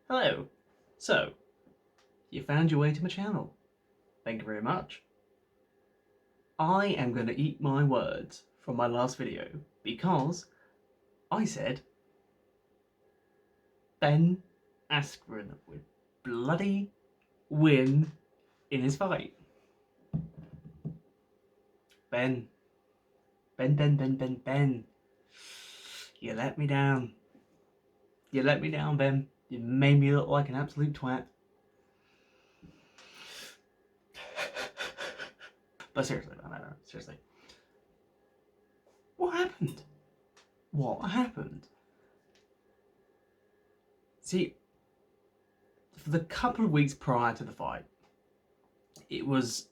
Hello. So, you found your way to my channel. Thank you very much. I am going to eat my words from my last video because I said Ben Askren would bloody win in his fight. Ben. You let me down. You let me down, Ben. You made me look like an absolute twat. But seriously, no, seriously. What happened? What happened? See, for the couple of weeks prior to the fight, it was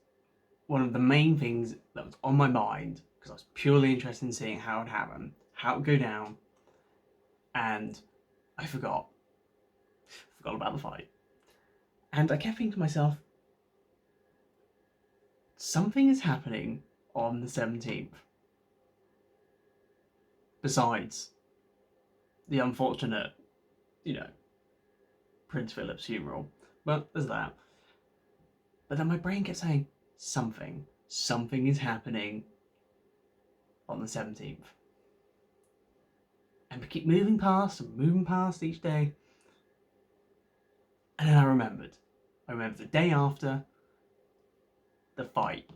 one of the main things that was on my mind because I was purely interested in seeing how it happened, how it would go down, and I forgot about the fight. And I kept thinking to myself, something is happening on the 17th. Besides the unfortunate, Prince Philip's funeral. But there's that. But then my brain kept saying, something is happening on the 17th. And we keep moving past each day. And then I remembered the day after the fight.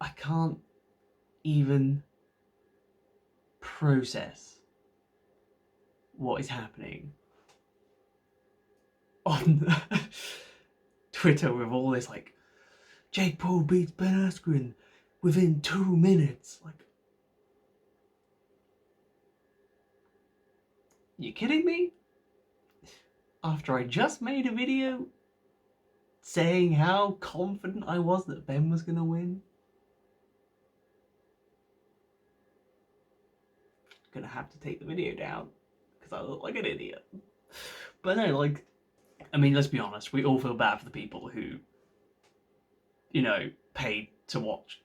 I can't even process what is happening on Twitter with all this Jake Paul beats Ben Askren within 2 minutes. You kidding me? After I just made a video saying how confident I was that Ben was gonna win. Gonna have to take the video down because I look like an idiot. But no, let's be honest, we all feel bad for the people who, paid to watch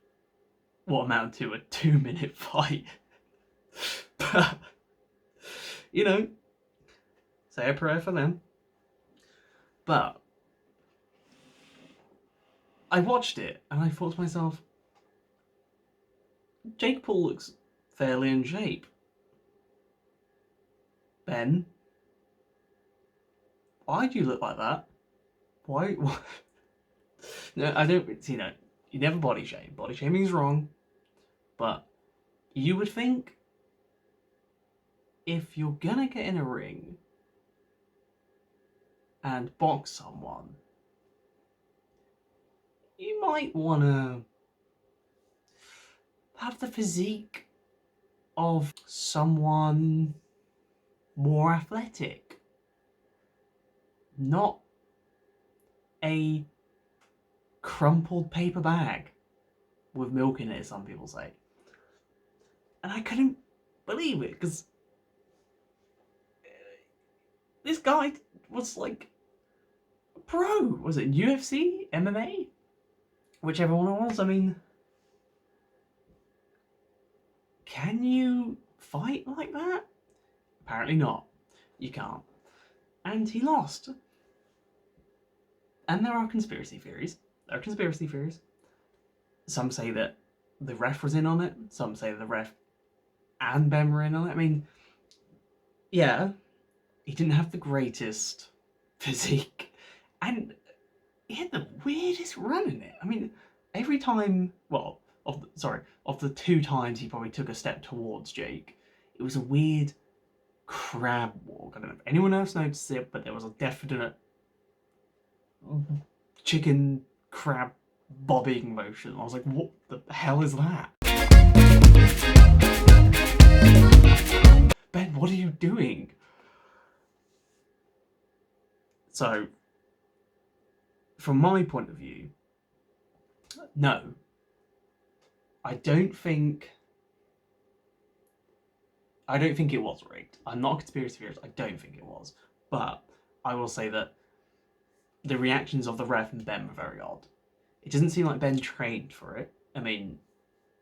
what amounted to a 2-minute fight. But, say a prayer for them. But I watched it and I thought to myself, Jake Paul looks fairly in shape. Ben, why do you look like that? Why? No, I don't, you never body shame. Body shaming is wrong. But you would think if you're gonna get in a ring and box someone, you might wanna have the physique of someone more athletic, not a crumpled paper bag with milk in it, as some people say. And I couldn't believe it because this guy was like a pro. Was it UFC, MMA, whichever one it was? I mean, can you fight like that? Apparently not. You can't. And he lost. And there are conspiracy theories. Some say that the ref was in on it. Some say the ref and Ben were in on it. I mean, yeah, he didn't have the greatest physique. And he had the weirdest run in it. I mean, every time, of the 2 times he probably took a step towards Jake, it was a weird crab walk. I don't know if anyone else noticed it, but there was a definite chicken crab bobbing motion. I was like, what the hell is that? Ben, what are you doing? So, from my point of view, no. I don't think it was rigged. I'm not a conspiracy theorist. I don't think it was. But I will say that the reactions of the ref and Ben were very odd. It doesn't seem like Ben trained for it. I mean,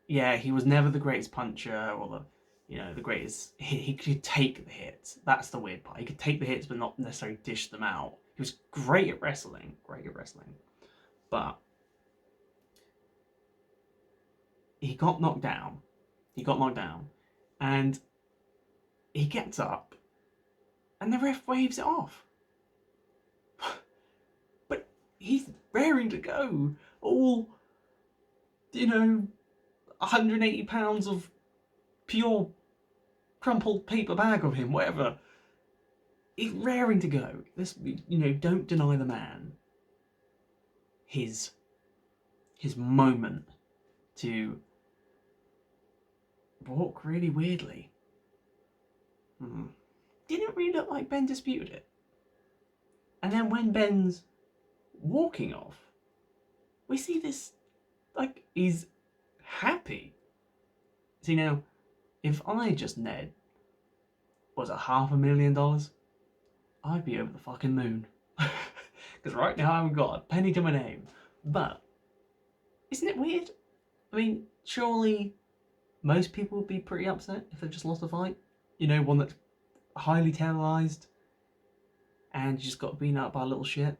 yeah, he was never the greatest puncher or the greatest. He could take the hits. That's the weird part. He could take the hits, but not necessarily dish them out. He was great at wrestling. But he got knocked down. And he gets up, and the ref waves it off. But he's raring to go. All, 180 pounds of pure crumpled paper bag of him, whatever. He's raring to go. Don't deny the man his moment to walk really weirdly. Didn't really look like Ben disputed it. And then when Ben's walking off, we see this, he's happy. See, now, if I just Ned was $500,000, I'd be over the fucking moon. Because right now I haven't got a penny to my name. But, isn't it weird? I mean, surely most people would be pretty upset if they've just lost a fight. One that's highly televised, and you just got beaten up by a little shit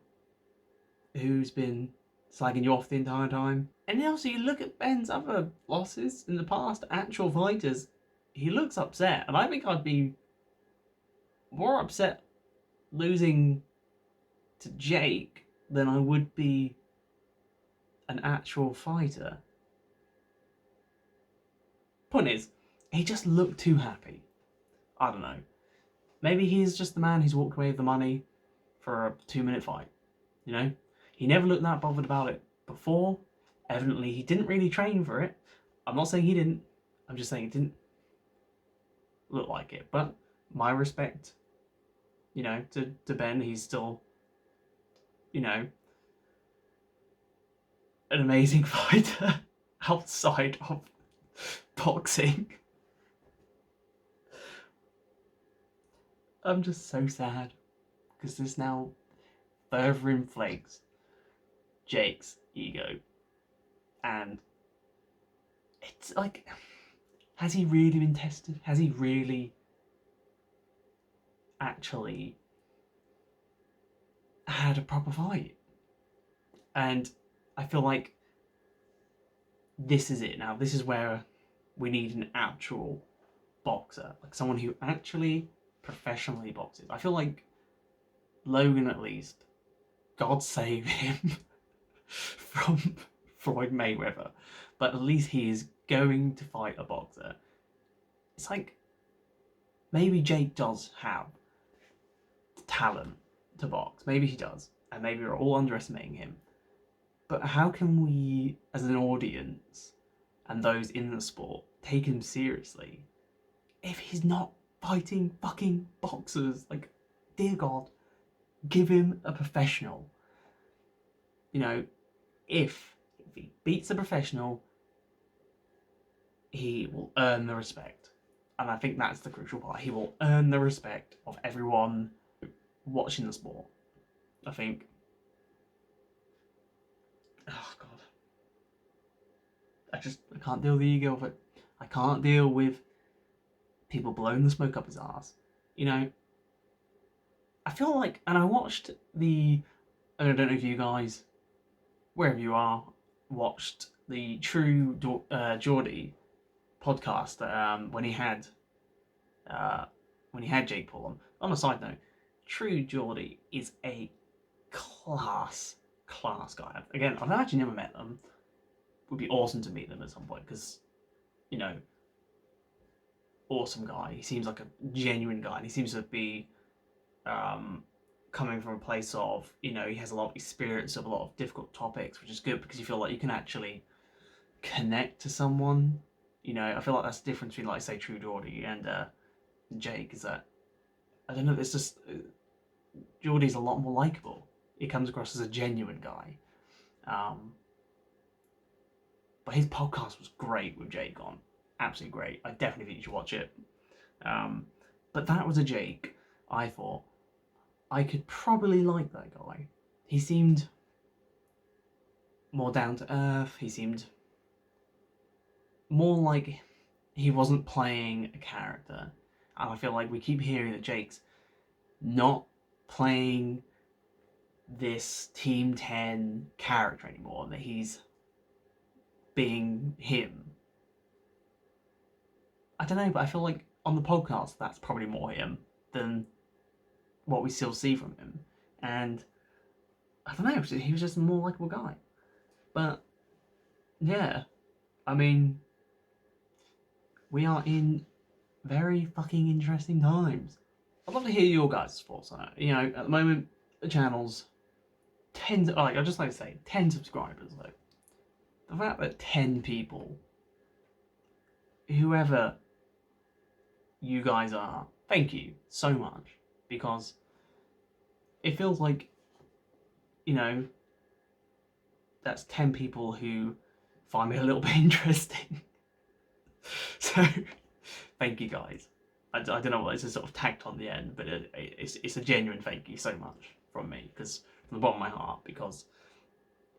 who's been slagging you off the entire time. And also, you look at Ben's other losses in the past, actual fighters, he looks upset. And I think I'd be more upset losing to Jake than I would be an actual fighter. Point is, he just looked too happy. I don't know. Maybe he's just the man who's walked away with the money for a 2-minute fight. He never looked that bothered about it before. Evidently, he didn't really train for it. I'm not saying he didn't. I'm just saying it didn't look like it. But my respect, to Ben. He's still, an amazing fighter outside of boxing. I'm just so sad because this now further inflates Jake's ego. And it's like, has he really been tested? Has he really actually had a proper fight? And I feel like this is it now. This is where we need an actual boxer, like someone who actually professionally boxes. I feel like Logan, at least, God save him from Floyd Mayweather, but at least he is going to fight a boxer. It's like, maybe Jake does have the talent to box. Maybe he does, and maybe we're all underestimating him. But how can we, as an audience, and those in the sport, take him seriously if he's not fighting fucking boxers? Like, dear God, give him a professional. If he beats a professional, he will earn the respect. And I think that's the crucial part. He will earn the respect of everyone watching the sport. I think. Oh God. I can't deal with the ego of it. I can't deal with people blowing the smoke up his arse. I feel like, and I watched I don't know if you guys, wherever you are, watched the True Geordie podcast when he had Jake Paul on. On a side note, True Geordie is a class guy. Again, I've actually never met them. Would be awesome to meet them at some point because, awesome guy. He seems like a genuine guy, and he seems to be coming from a place of, he has a lot of experience of a lot of difficult topics, which is good because you feel like you can actually connect to someone. I feel like that's the difference between, like, say, True Geordie and Jake, is that, I don't know, it's just, Geordie's a lot more likeable. He comes across as a genuine guy. But his podcast was great with Jake on. Absolutely great. I definitely think you should watch it. But that was a Jake, I thought, I could probably like that guy. He seemed more down to earth. He seemed more like he wasn't playing a character. And I feel like we keep hearing that Jake's not playing this Team 10 character anymore, and that he's being him. I don't know, but I feel like on the podcast that's probably more him than what we still see from him. And I don't know, he was just a more likable guy. But yeah, I mean, we are in very fucking interesting times. I'd love to hear your guys' thoughts on it. You know, at the moment, the channel's 10, like, I'd just like to say, 10 subscribers, though. The fact that 10 people, whoever you guys are, thank you so much. Because it feels like, you know, that's 10 people who find me a little bit interesting. So, thank you guys. I don't know what it's a sort of tacked on the end, but it's a genuine thank you so much from me, because from the bottom of my heart, because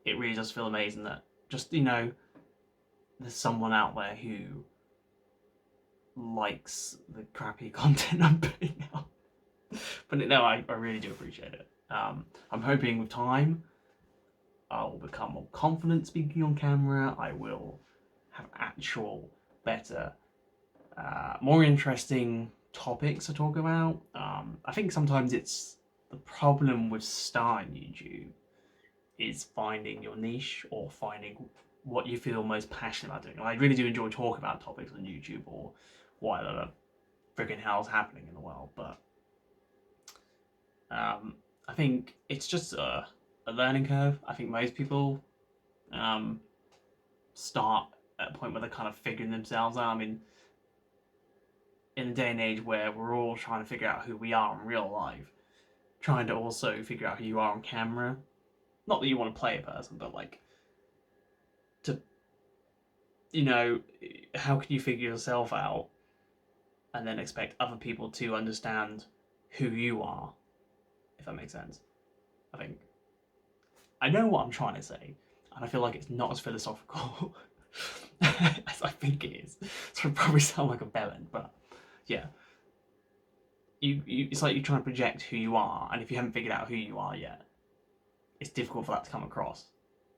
it really does feel amazing that just, you know, there's someone out there who likes the crappy content I'm putting out. But no, I really do appreciate it. I'm hoping with time I'll become more confident speaking on camera. I will have actual better, more interesting topics to talk about. I think sometimes it's the problem with starting YouTube is finding your niche or finding what you feel most passionate about doing. And I really do enjoy talking about topics on YouTube or whatever friggin' hell's happening in the world, but I think it's just a learning curve. I think most people start at a point where they're kind of figuring themselves out. I mean, in a day and age where we're all trying to figure out who we are in real life, trying to also figure out who you are on camera. Not that you want to play a person, but like, to, you know, how can you figure yourself out and then expect other people to understand who you are, if that makes sense? I think I know what I'm trying to say, and I feel like it's not as philosophical as I think it is. So I probably sound like a bellend, but yeah. It's like you're trying to project who you are, and if you haven't figured out who you are yet, it's difficult for that to come across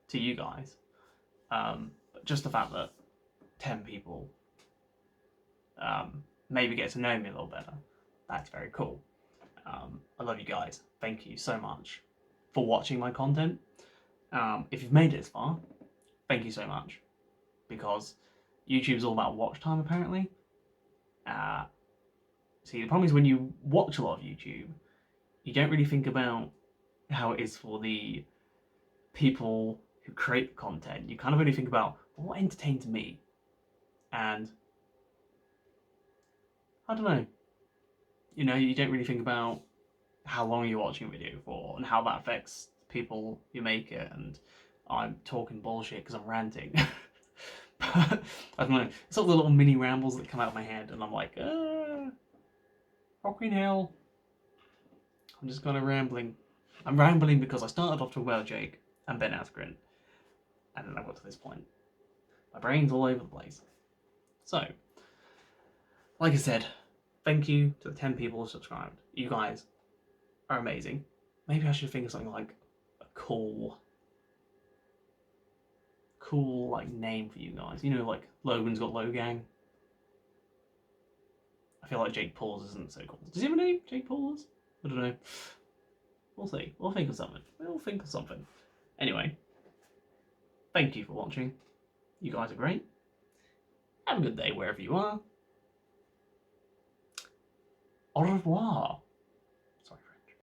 to you guys. But just the fact that 10 people maybe get to know me a little better, that's very cool. I love you guys. Thank you so much for watching my content. If you've made it this far, thank you so much, because YouTube's all about watch time apparently. See, the problem is when you watch a lot of YouTube, you don't really think about how it is for the people who create the content. You kind of only think about, well, what entertains me? And I don't know. You know, you don't really think about how long you're watching a video for and how that affects people who make it. And I'm talking bullshit because I'm ranting. But I don't know. It's all the little mini rambles that come out of my head, and I'm like, fucking hell. I'm just kind of rambling. I'm rambling because I started off talking about Jake and Ben Askren, and then I got to this point. My brain's all over the place. So, like I said, thank you to the 10 people who subscribed. You guys are amazing. Maybe I should think of something like a cool like name for you guys. You know, like Logan's got Logang. I feel like Jake Paul's isn't so cool. Does he have a name? Jake Paul's? I don't know. We'll see. We'll think of something. Anyway, thank you for watching. You guys are great. Have a good day wherever you are. Au revoir.